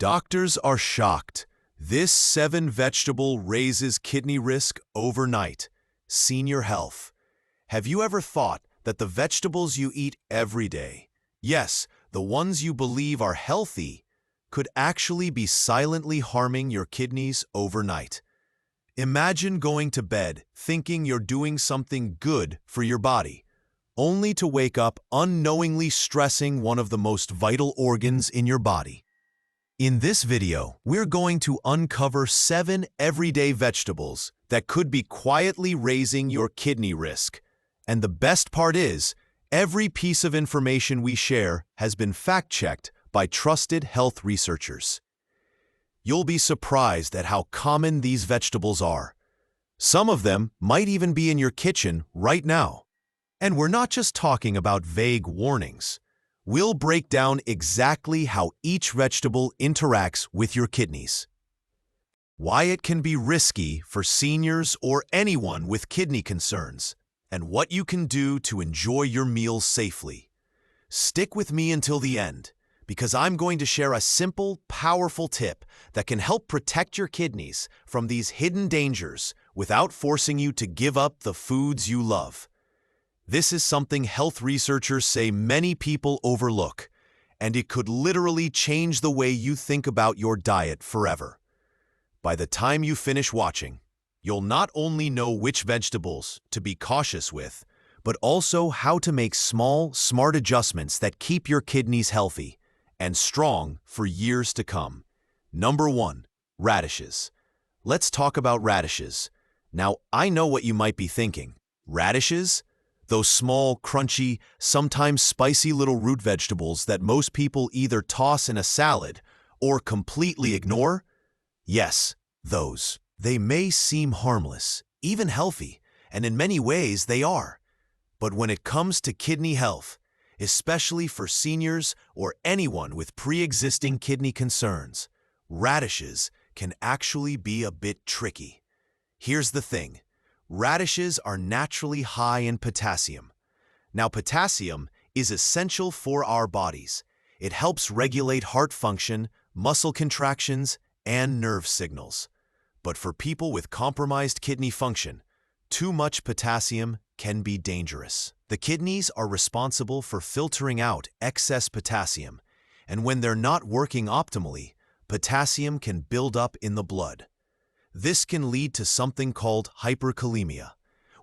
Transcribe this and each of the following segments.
Doctors are shocked. This 7 vegetable raises kidney risk overnight. Senior health. Have you ever thought that the vegetables you eat every day, yes, the ones you believe are healthy, could actually be silently harming your kidneys overnight? Imagine going to bed thinking you're doing something good for your body, only to wake up unknowingly stressing one of the most vital organs in your body. In this video, we're going to uncover 7 everyday vegetables that could be quietly raising your kidney risk. And the best part is, every piece of information we share has been fact-checked by trusted health researchers. You'll be surprised at how common these vegetables are. Some of them might even be in your kitchen right now. And we're not just talking about vague warnings. We'll break down exactly how each vegetable interacts with your kidneys, why it can be risky for seniors or anyone with kidney concerns, and what you can do to enjoy your meals safely. Stick with me until the end, because I'm going to share a simple, powerful tip that can help protect your kidneys from these hidden dangers without forcing you to give up the foods you love. This is something health researchers say many people overlook, and it could literally change the way you think about your diet forever. By the time you finish watching, you'll not only know which vegetables to be cautious with, but also how to make small, smart adjustments that keep your kidneys healthy and strong for years to come. Number 1, radishes. Let's talk about radishes. Now, I know what you might be thinking. Radishes? Those small, crunchy, sometimes spicy little root vegetables that most people either toss in a salad or completely ignore? Yes, those. They may seem harmless, even healthy, and in many ways they are. But when it comes to kidney health, especially for seniors or anyone with pre-existing kidney concerns, radishes can actually be a bit tricky. Here's the thing. Radishes are naturally high in potassium. Now, potassium is essential for our bodies. It helps regulate heart function, muscle contractions, and nerve signals. But for people with compromised kidney function, too much potassium can be dangerous. The kidneys are responsible for filtering out excess potassium, and when they're not working optimally, potassium can build up in the blood. This can lead to something called hyperkalemia,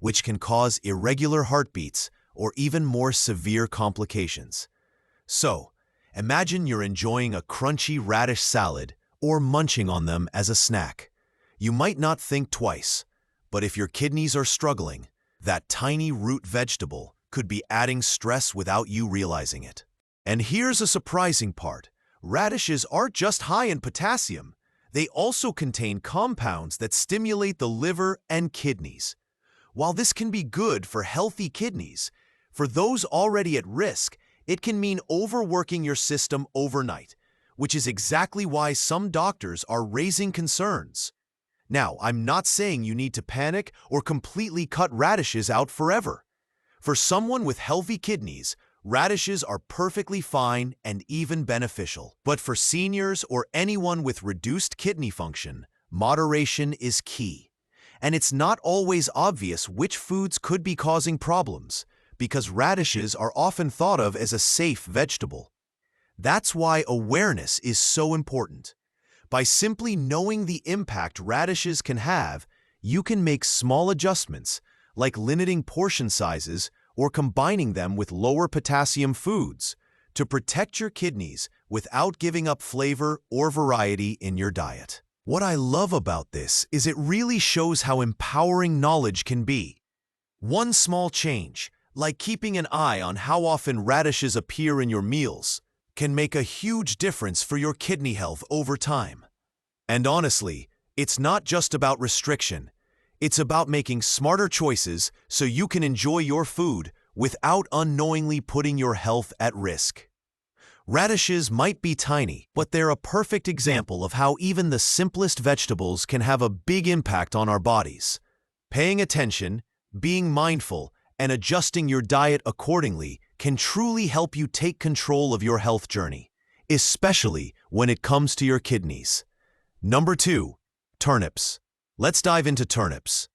which can cause irregular heartbeats or even more severe complications. So, imagine you're enjoying a crunchy radish salad or munching on them as a snack. You might not think twice, but if your kidneys are struggling, that tiny root vegetable could be adding stress without you realizing it. And here's a surprising part. Radishes aren't just high in potassium. They also contain compounds that stimulate the liver and kidneys. While this can be good for healthy kidneys, for those already at risk, it can mean overworking your system overnight, which is exactly why some doctors are raising concerns. Now, I'm not saying you need to panic or completely cut radishes out forever. For someone with healthy kidneys, radishes are perfectly fine and even beneficial. But for seniors or anyone with reduced kidney function, moderation is key. And it's not always obvious which foods could be causing problems, because radishes are often thought of as a safe vegetable. That's why awareness is so important. By simply knowing the impact radishes can have, you can make small adjustments, like limiting portion sizes or combining them with lower potassium foods to protect your kidneys without giving up flavor or variety in your diet. What I love about this is it really shows how empowering knowledge can be. One small change, like keeping an eye on how often radishes appear in your meals, can make a huge difference for your kidney health over time. And honestly, it's not just about restriction. It's about making smarter choices so you can enjoy your food without unknowingly putting your health at risk. Radishes might be tiny, but they're a perfect example of how even the simplest vegetables can have a big impact on our bodies. Paying attention, being mindful, and adjusting your diet accordingly can truly help you take control of your health journey. especially when it comes to your kidneys. Number 2. Turnips. Let's dive into turnips.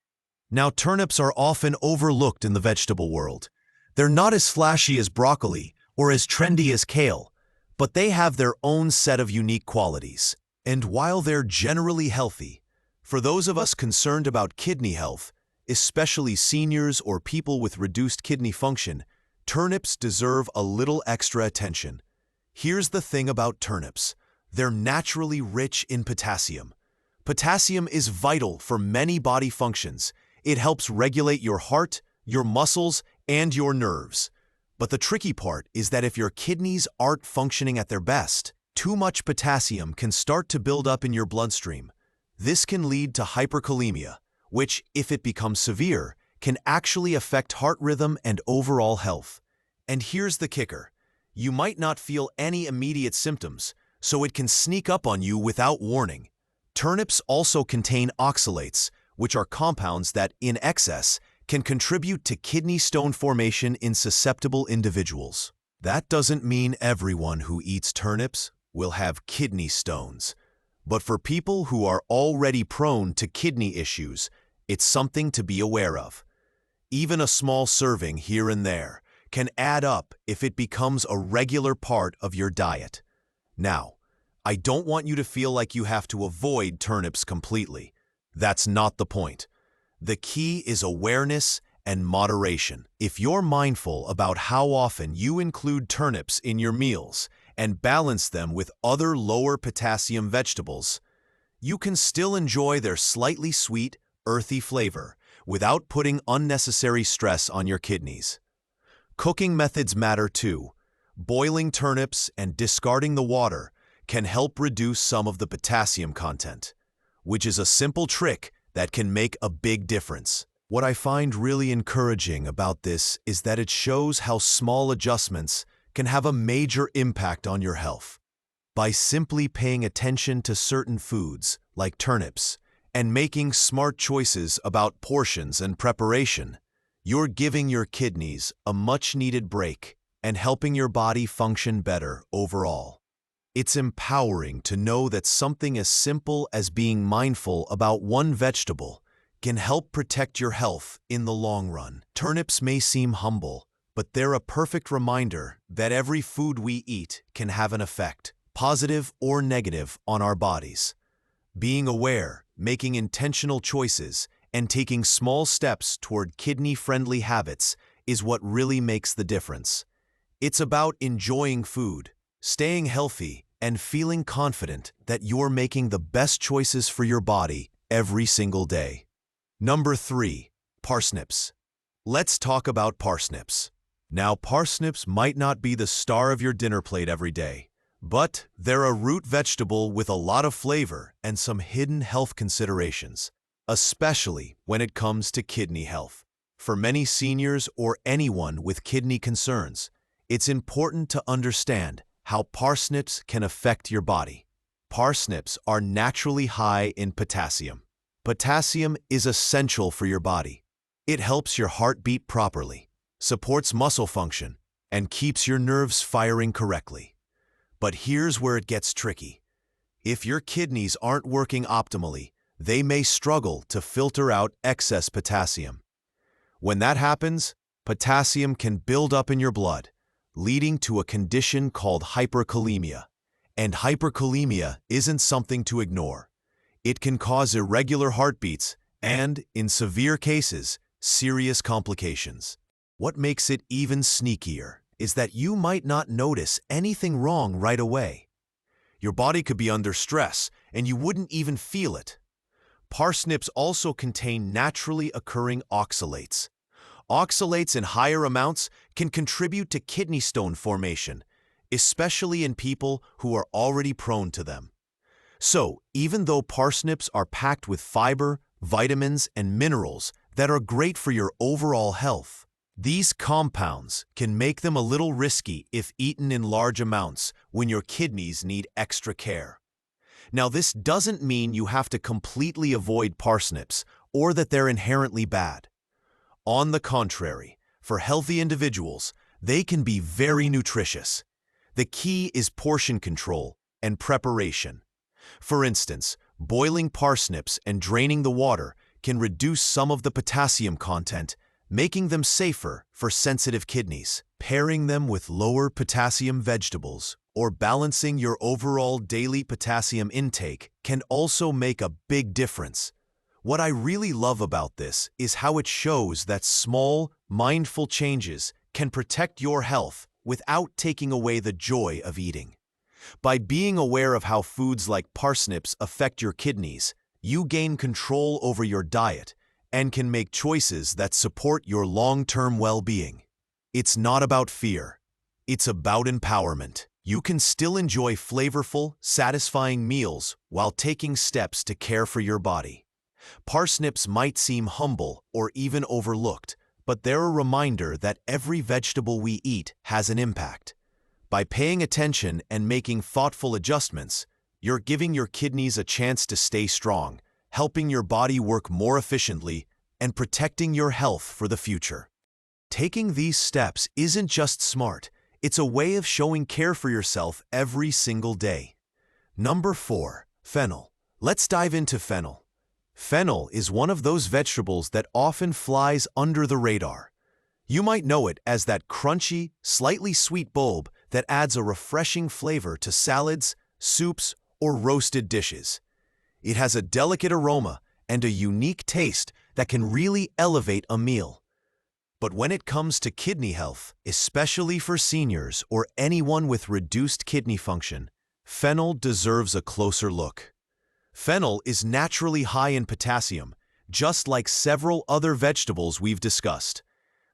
Now, turnips are often overlooked in the vegetable world. They're not as flashy as broccoli or as trendy as kale, but they have their own set of unique qualities. And while they're generally healthy, for those of us concerned about kidney health, especially seniors or people with reduced kidney function, turnips deserve a little extra attention. Here's the thing about turnips. They're naturally rich in potassium. Potassium is vital for many body functions. It helps regulate your heart, your muscles, and your nerves. But the tricky part is that if your kidneys aren't functioning at their best, too much potassium can start to build up in your bloodstream. This can lead to hyperkalemia, which, if it becomes severe, can actually affect heart rhythm and overall health. And here's the kicker. You might not feel any immediate symptoms, so it can sneak up on you without warning. Turnips also contain oxalates, which are compounds that, in excess, can contribute to kidney stone formation in susceptible individuals. That doesn't mean everyone who eats turnips will have kidney stones. But for people who are already prone to kidney issues, it's something to be aware of. Even a small serving here and there can add up if it becomes a regular part of your diet. Now, I don't want you to feel like you have to avoid turnips completely. That's not the point. The key is awareness and moderation. If you're mindful about how often you include turnips in your meals and balance them with other lower potassium vegetables, you can still enjoy their slightly sweet, earthy flavor without putting unnecessary stress on your kidneys. Cooking methods matter too. Boiling turnips and discarding the water can help reduce some of the potassium content, which is a simple trick that can make a big difference. What I find really encouraging about this is that it shows how small adjustments can have a major impact on your health. By simply paying attention to certain foods, like turnips, and making smart choices about portions and preparation, you're giving your kidneys a much-needed break and helping your body function better overall. It's empowering to know that something as simple as being mindful about one vegetable can help protect your health in the long run. Turnips may seem humble, but they're a perfect reminder that every food we eat can have an effect, positive or negative, on our bodies. Being aware, making intentional choices, and taking small steps toward kidney-friendly habits is what really makes the difference. It's about enjoying food, staying healthy, and feeling confident that you're making the best choices for your body every single day. Number 3. Parsnips. Let's talk about parsnips. Now, parsnips might not be the star of your dinner plate every day, but they're a root vegetable with a lot of flavor and some hidden health considerations, especially when it comes to kidney health. For many seniors or anyone with kidney concerns, it's important to understand how parsnips can affect your body. Parsnips are naturally high in potassium. Potassium is essential for your body. It helps your heart beat properly, supports muscle function, and keeps your nerves firing correctly. But here's where it gets tricky. If your kidneys aren't working optimally, they may struggle to filter out excess potassium. When that happens, potassium can build up in your blood, leading to a condition called hyperkalemia. And hyperkalemia isn't something to ignore. It can cause irregular heartbeats and, in severe cases, serious complications. What makes it even sneakier is that you might not notice anything wrong right away. Your body could be under stress, and you wouldn't even feel it. Parsnips also contain naturally occurring oxalates. Oxalates in higher amounts can contribute to kidney stone formation, especially in people who are already prone to them. So, even though parsnips are packed with fiber, vitamins, and minerals that are great for your overall health, these compounds can make them a little risky if eaten in large amounts when your kidneys need extra care. Now, this doesn't mean you have to completely avoid parsnips or that they're inherently bad. On the contrary, for healthy individuals, they can be very nutritious. The key is portion control and preparation. For instance, boiling parsnips and draining the water can reduce some of the potassium content, making them safer for sensitive kidneys. Pairing them with lower potassium vegetables or balancing your overall daily potassium intake can also make a big difference. What I really love about this is how it shows that small, mindful changes can protect your health without taking away the joy of eating. By being aware of how foods like parsnips affect your kidneys, you gain control over your diet and can make choices that support your long-term well-being. It's not about fear. It's about empowerment. You can still enjoy flavorful, satisfying meals while taking steps to care for your body. Parsnips might seem humble or even overlooked, but they're a reminder that every vegetable we eat has an impact. By paying attention and making thoughtful adjustments, you're giving your kidneys a chance to stay strong, helping your body work more efficiently, and protecting your health for the future. Taking these steps isn't just smart, it's a way of showing care for yourself every single day. Number 4. Fennel. Let's dive into fennel. Fennel is one of those vegetables that often flies under the radar. You might know it as that crunchy, slightly sweet bulb that adds a refreshing flavor to salads, soups, or roasted dishes. It has a delicate aroma and a unique taste that can really elevate a meal. But when it comes to kidney health, especially for seniors or anyone with reduced kidney function, fennel deserves a closer look. Fennel is naturally high in potassium, just like several other vegetables we've discussed.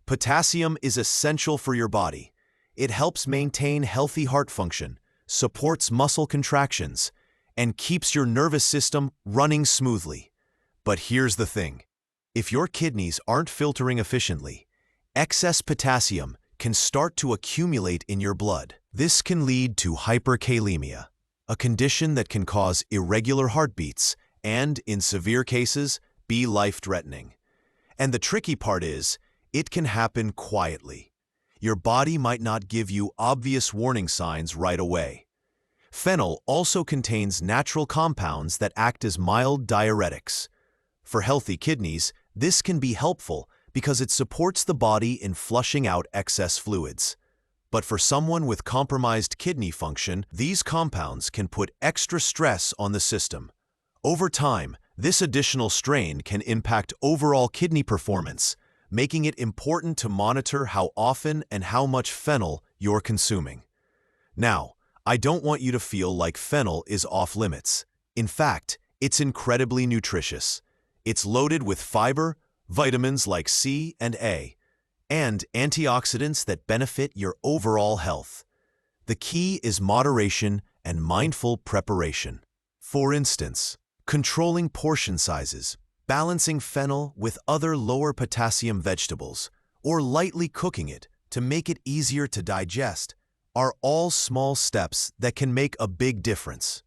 Potassium is essential for your body. It helps maintain healthy heart function, supports muscle contractions, and keeps your nervous system running smoothly. But here's the thing. If your kidneys aren't filtering efficiently, excess potassium can start to accumulate in your blood. This can lead to hyperkalemia, a condition that can cause irregular heartbeats and, in severe cases, be life-threatening. And the tricky part is, it can happen quietly. Your body might not give you obvious warning signs right away. Fennel also contains natural compounds that act as mild diuretics. For healthy kidneys, this can be helpful because it supports the body in flushing out excess fluids. But for someone with compromised kidney function, these compounds can put extra stress on the system. Over time, this additional strain can impact overall kidney performance, making it important to monitor how often and how much fennel you're consuming. Now, I don't want you to feel like fennel is off limits. In fact, it's incredibly nutritious. It's loaded with fiber, vitamins like C and A, and antioxidants that benefit your overall health. The key is moderation and mindful preparation. For instance, controlling portion sizes, balancing fennel with other lower potassium vegetables, or lightly cooking it to make it easier to digest are all small steps that can make a big difference.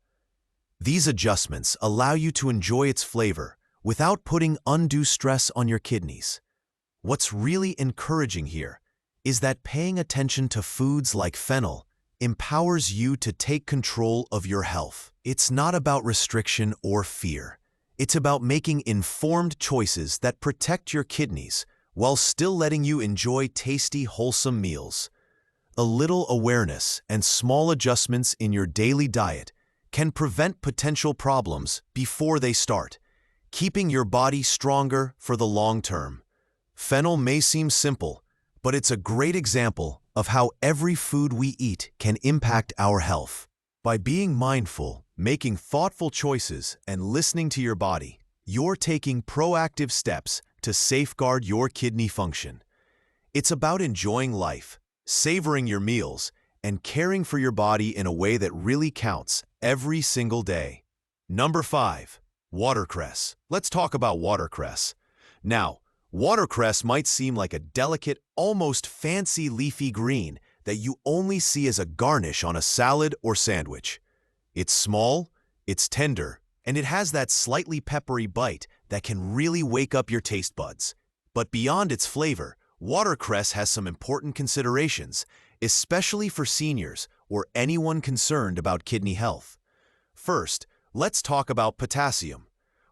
These adjustments allow you to enjoy its flavor without putting undue stress on your kidneys. What's really encouraging here is that paying attention to foods like fennel empowers you to take control of your health. It's not about restriction or fear. It's about making informed choices that protect your kidneys while still letting you enjoy tasty, wholesome meals. A little awareness and small adjustments in your daily diet can prevent potential problems before they start, keeping your body stronger for the long term. Fennel may seem simple, but it's a great example of how every food we eat can impact our health. By being mindful, making thoughtful choices, and listening to your body, you're taking proactive steps to safeguard your kidney function. It's about enjoying life, savoring your meals, and caring for your body in a way that really counts every single day. Number 5. Watercress. Let's talk about watercress. Now, watercress might seem like a delicate, almost fancy leafy green that you only see as a garnish on a salad or sandwich. It's small, it's tender, and it has that slightly peppery bite that can really wake up your taste buds. But beyond its flavor, watercress has some important considerations, especially for seniors or anyone concerned about kidney health. First, let's talk about potassium.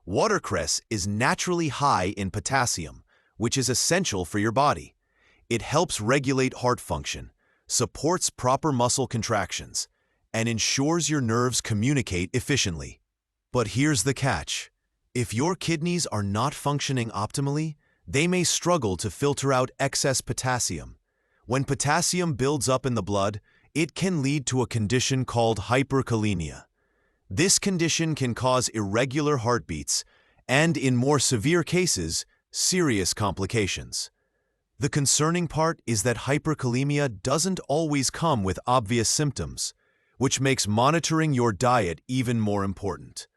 Watercress is naturally high in potassium, which is essential for your body. It helps regulate heart function, supports proper muscle contractions, and ensures your nerves communicate efficiently. But here's the catch. If your kidneys are not functioning optimally, they may struggle to filter out excess potassium. When potassium builds up in the blood, it can lead to a condition called hyperkalemia. This condition can cause irregular heartbeats and, in more severe cases, serious complications. The concerning part is that hyperkalemia doesn't always come with obvious symptoms, which makes monitoring your diet even more important.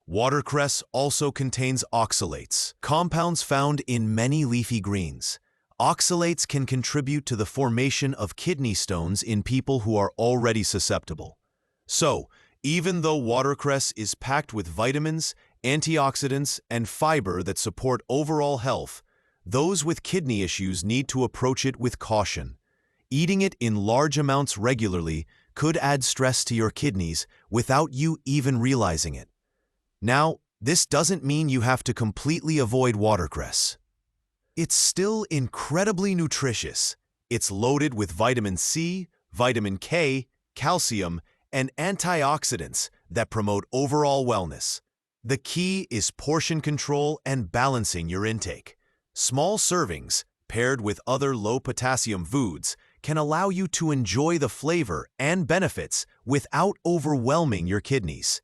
Watercress also contains oxalates, compounds found in many leafy greens. Oxalates can contribute to the formation of kidney stones in people who are already susceptible. So, even though watercress is packed with vitamins, antioxidants, and fiber that support overall health, those with kidney issues need to approach it with caution. Eating it in large amounts regularly could add stress to your kidneys without you even realizing it. Now, this doesn't mean you have to completely avoid watercress. It's still incredibly nutritious. It's loaded with vitamin C, vitamin K, calcium, and antioxidants that promote overall wellness. The key is portion control and balancing your intake. Small servings, paired with other low-potassium foods, can allow you to enjoy the flavor and benefits without overwhelming your kidneys.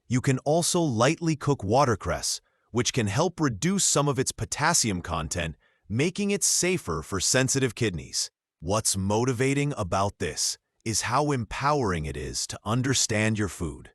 You can also lightly cook watercress, which can help reduce some of its potassium content, making it safer for sensitive kidneys. What's motivating about this is how empowering it is to understand your food.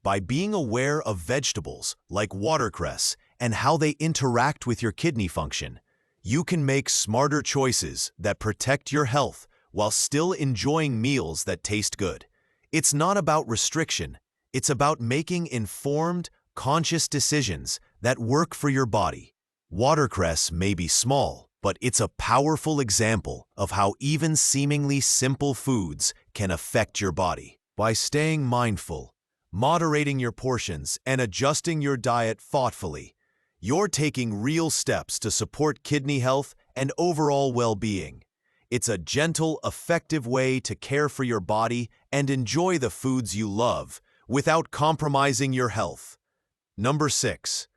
By being aware of vegetables like watercress and how they interact with your kidney function, you can make smarter choices that protect your health while still enjoying meals that taste good. It's not about restriction. It's about making informed, conscious decisions that work for your body. Watercress may be small, but it's a powerful example of how even seemingly simple foods can affect your body. By staying mindful, moderating your portions, and adjusting your diet thoughtfully, you're taking real steps to support kidney health and overall well-being. It's a gentle, effective way to care for your body and enjoy the foods you love without compromising your health. Number 6.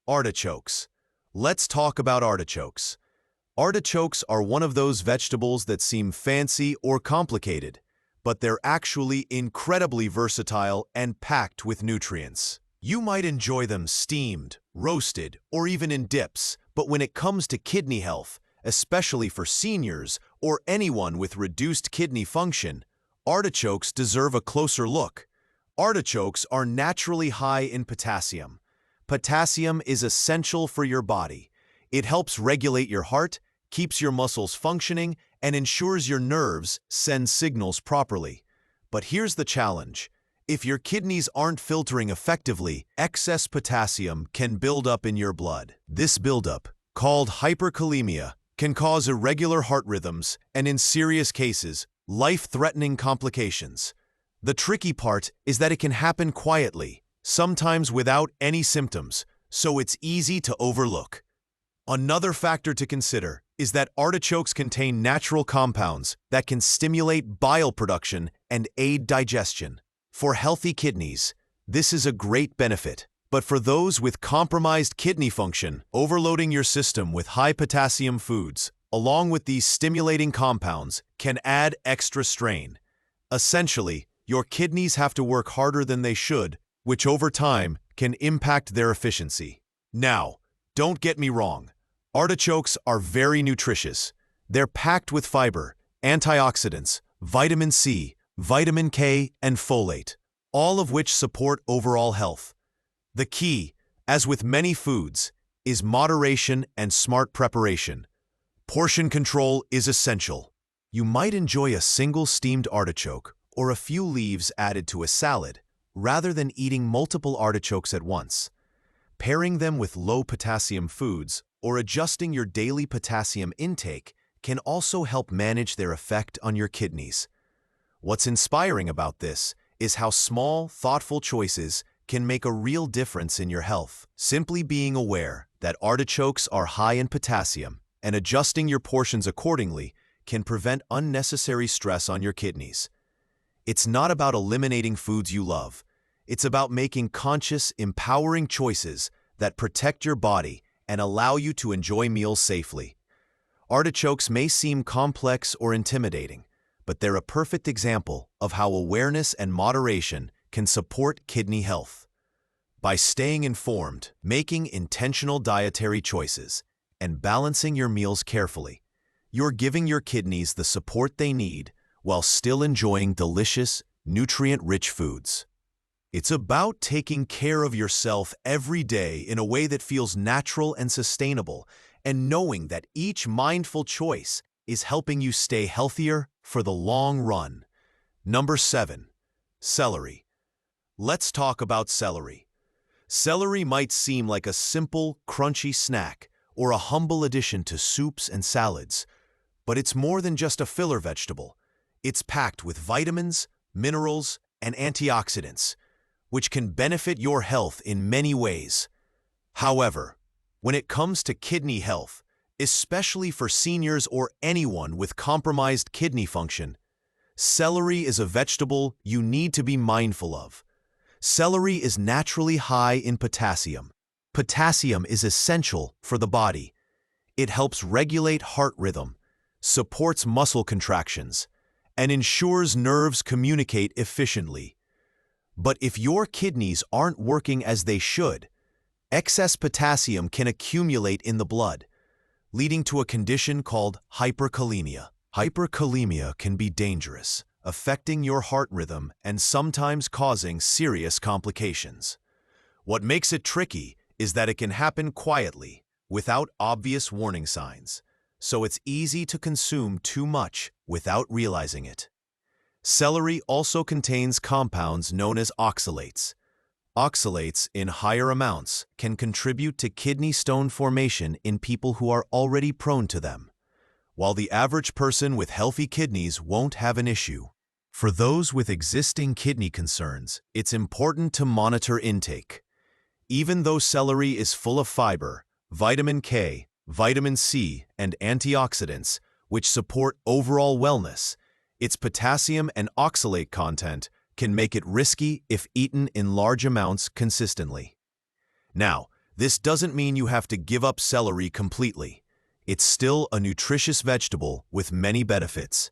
Artichokes. Let's talk about artichokes. Artichokes are one of those vegetables that seem fancy or complicated, but they're actually incredibly versatile and packed with nutrients. You might enjoy them steamed, roasted, or even in dips, but when it comes to kidney health, especially for seniors or anyone with reduced kidney function, artichokes deserve a closer look. Artichokes are naturally high in potassium. Potassium is essential for your body. It helps regulate your heart, keeps your muscles functioning, and ensures your nerves send signals properly. But here's the challenge. If your kidneys aren't filtering effectively, excess potassium can build up in your blood. This buildup, called hyperkalemia, can cause irregular heart rhythms and, in serious cases, life-threatening complications. The tricky part is that it can happen quietly, sometimes without any symptoms, so it's easy to overlook. Another factor to consider is that artichokes contain natural compounds that can stimulate bile production and aid digestion. For healthy kidneys, this is a great benefit. But for those with compromised kidney function, overloading your system with high potassium foods, along with these stimulating compounds, can add extra strain. Essentially, your kidneys have to work harder than they should, which over time can impact their efficiency. Now, don't get me wrong. Artichokes are very nutritious. They're packed with fiber, antioxidants, vitamin C, vitamin K, and folate, all of which support overall health. The key, as with many foods, is moderation and smart preparation. Portion control is essential. You might enjoy a single steamed artichoke or a few leaves added to a salad, rather than eating multiple artichokes at once. Pairing them with low-potassium foods or adjusting your daily potassium intake can also help manage their effect on your kidneys. What's inspiring about this is how small, thoughtful choices can make a real difference in your health. Simply being aware that artichokes are high in potassium and adjusting your portions accordingly can prevent unnecessary stress on your kidneys. It's not about eliminating foods you love. It's about making conscious, empowering choices that protect your body and allow you to enjoy meals safely. Artichokes may seem complex or intimidating, but they're a perfect example of how awareness and moderation can support kidney health. By staying informed, making intentional dietary choices, and balancing your meals carefully, you're giving your kidneys the support they need while still enjoying delicious, nutrient-rich foods. It's about taking care of yourself every day in a way that feels natural and sustainable, and knowing that each mindful choice is helping you stay healthier for the long run. Number 7. Celery. Let's talk about celery. Celery might seem like a simple, crunchy snack or a humble addition to soups and salads, but it's more than just a filler vegetable. It's packed with vitamins, minerals, and antioxidants, which can benefit your health in many ways. However, when it comes to kidney health, especially for seniors or anyone with compromised kidney function, celery is a vegetable you need to be mindful of. Celery is naturally high in potassium. Potassium is essential for the body. It helps regulate heart rhythm, supports muscle contractions, and ensures nerves communicate efficiently. But if your kidneys aren't working as they should, excess potassium can accumulate in the blood, leading to a condition called hyperkalemia. Hyperkalemia can be dangerous, affecting your heart rhythm and sometimes causing serious complications. What makes it tricky is that it can happen quietly, without obvious warning signs, so it's easy to consume too much without realizing it. Celery also contains compounds known as oxalates. Oxalates in higher amounts can contribute to kidney stone formation in people who are already prone to them, while the average person with healthy kidneys won't have an issue. For those with existing kidney concerns, it's important to monitor intake. Even though celery is full of fiber, vitamin K, vitamin C, and antioxidants, which support overall wellness, its potassium and oxalate content can make it risky if eaten in large amounts consistently. Now, this doesn't mean you have to give up celery completely. It's still a nutritious vegetable with many benefits.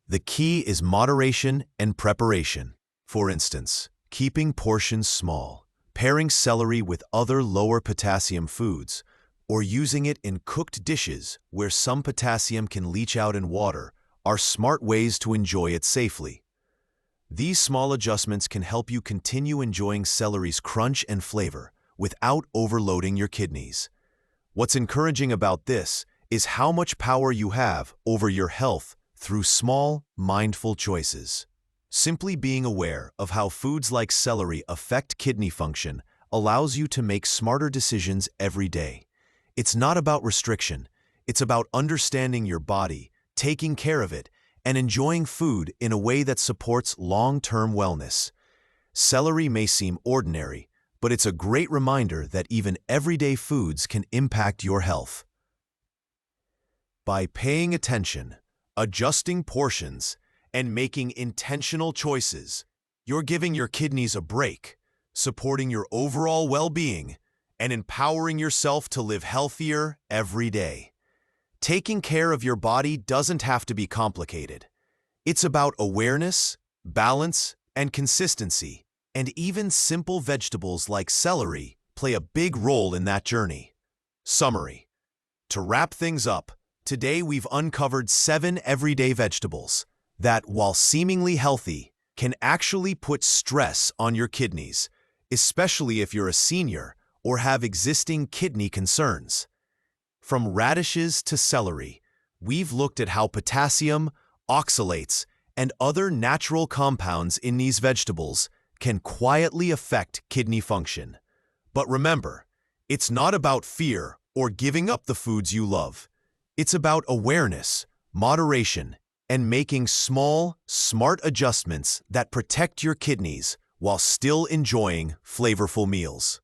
The key is moderation and preparation. For instance, keeping portions small, pairing celery with other lower potassium foods, or using it in cooked dishes where some potassium can leach out in water are smart ways to enjoy it safely. These small adjustments can help you continue enjoying celery's crunch and flavor without overloading your kidneys. What's encouraging about this is how much power you have over your health through small, mindful choices. Simply being aware of how foods like celery affect kidney function allows you to make smarter decisions every day. It's not about restriction. It's about understanding your body, taking care of it, and enjoying food in a way that supports long-term wellness. Celery may seem ordinary, but it's a great reminder that even everyday foods can impact your health. By paying attention, adjusting portions, and making intentional choices, you're giving your kidneys a break, supporting your overall well-being, and empowering yourself to live healthier every day. Taking care of your body doesn't have to be complicated. It's about awareness, balance, and consistency, and even simple vegetables like celery play a big role in that journey. Summary. To wrap things up, today we've uncovered 7 everyday vegetables that, while seemingly healthy, can actually put stress on your kidneys, especially if you're a senior or have existing kidney concerns. From radishes to celery, we've looked at how potassium, oxalates, and other natural compounds in these vegetables can quietly affect kidney function. But remember, it's not about fear or giving up the foods you love. It's about awareness, moderation, and making small, smart adjustments that protect your kidneys while still enjoying flavorful meals.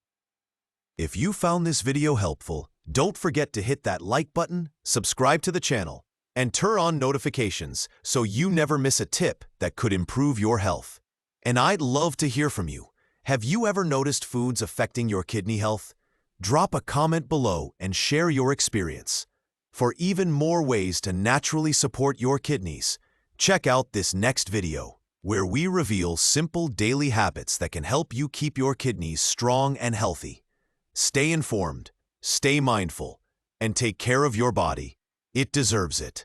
If you found this video helpful, don't forget to hit that like button, subscribe to the channel, and turn on notifications so you never miss a tip that could improve your health. And I'd love to hear from you. Have you ever noticed foods affecting your kidney health? Drop a comment below and share your experience. For even more ways to naturally support your kidneys, check out this next video, where we reveal simple daily habits that can help you keep your kidneys strong and healthy. Stay informed, stay mindful, and take care of your body. It deserves it.